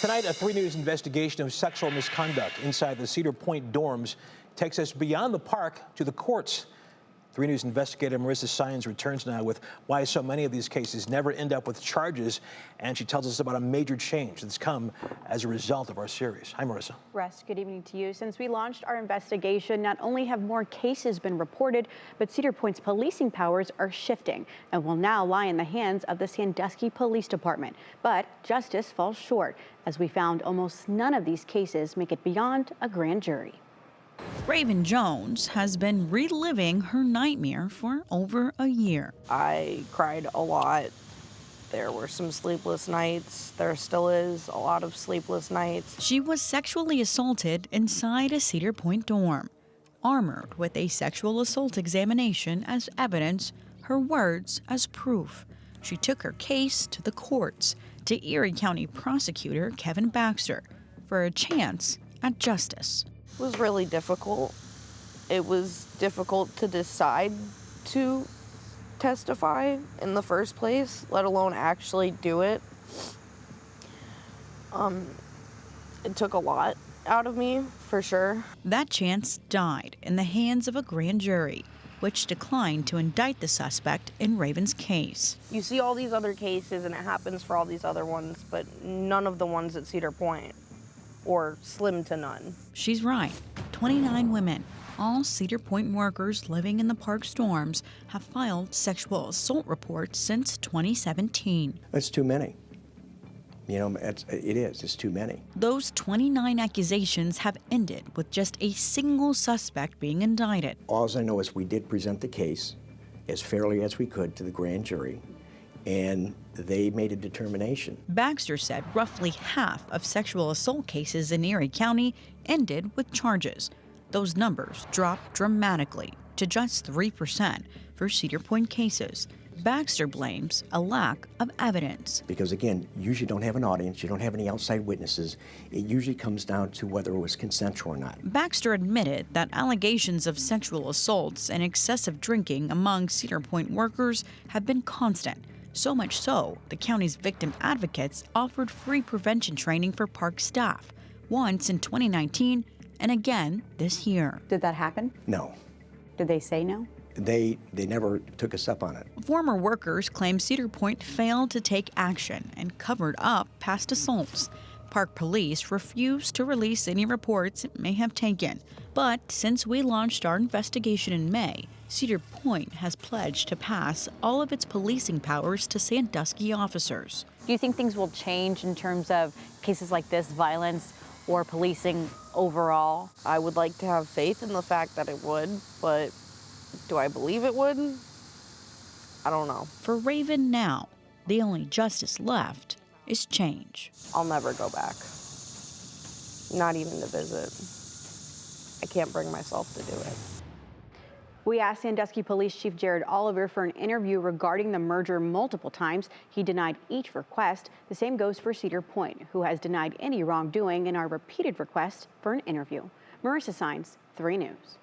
Tonight, a 3 News investigation of sexual misconduct inside the Cedar Point dorms takes us beyond the park to the courts. 3 News investigator Marissa Sines returns now with why so many of these cases never end up with charges, and she tells us about a major change that's come as a result of our series. Hi, Marissa. Russ, good evening to you. Since we launched our investigation, not only have more cases been reported, but Cedar Point's policing powers are shifting and will now lie in the hands of the Sandusky Police Department. But justice falls short, as we found almost none of these cases make it beyond a grand jury. Raven Jones has been reliving her nightmare for over a year. I cried a lot. There were some sleepless nights. There still is a lot of sleepless nights. She was sexually assaulted inside a Cedar Point dorm. Armored with a sexual assault examination as evidence, her words as proof, she took her case to the courts, to Erie County Prosecutor Kevin Baxter, for a chance at justice. It was really difficult. It was difficult to decide to testify in the first place, let alone actually do it. It took a lot out of me, for sure. That chance died in the hands of a grand jury, which declined to indict the suspect in Raven's case. You see all these other cases, and it happens for all these other ones, but none of the ones at Cedar Point, or slim to none. She's right. 29 women, all Cedar Point workers living in the park's dorms, have filed sexual assault reports since 2017. That's too many. You know, it's too many. Those 29 accusations have ended with just a single suspect being indicted. All I know is we did present the case as fairly as we could to the grand jury, and they made a determination. Baxter said roughly half of sexual assault cases in Erie County ended with charges. Those numbers dropped dramatically to just 3% for Cedar Point cases. Baxter blames a lack of evidence. Because again, you usually don't have an audience, you don't have any outside witnesses. It usually comes down to whether it was consensual or not. Baxter admitted that allegations of sexual assaults and excessive drinking among Cedar Point workers have been constant. So much so, the county's victim advocates offered free prevention training for park staff, once in 2019 and again this year. Did that happen? No. Did they say no? They never took us up on it. Former workers claim Cedar Point failed to take action and covered up past assaults. Park police refused to release any reports it may have taken. But since we launched our investigation in May, Cedar Point has pledged to pass all of its policing powers to Sandusky officers. Do you think things will change in terms of cases like this, violence or policing overall? I would like to have faith in the fact that it would, but do I believe it would? I don't know. For Raven now, the only justice left is change. I'll never go back. Not even to visit. I can't bring myself to do it. We asked Sandusky Police Chief Jared Oliver for an interview regarding the merger multiple times. He denied each request. The same goes for Cedar Point, who has denied any wrongdoing in our repeated request for an interview. Marissa Sines, 3 News.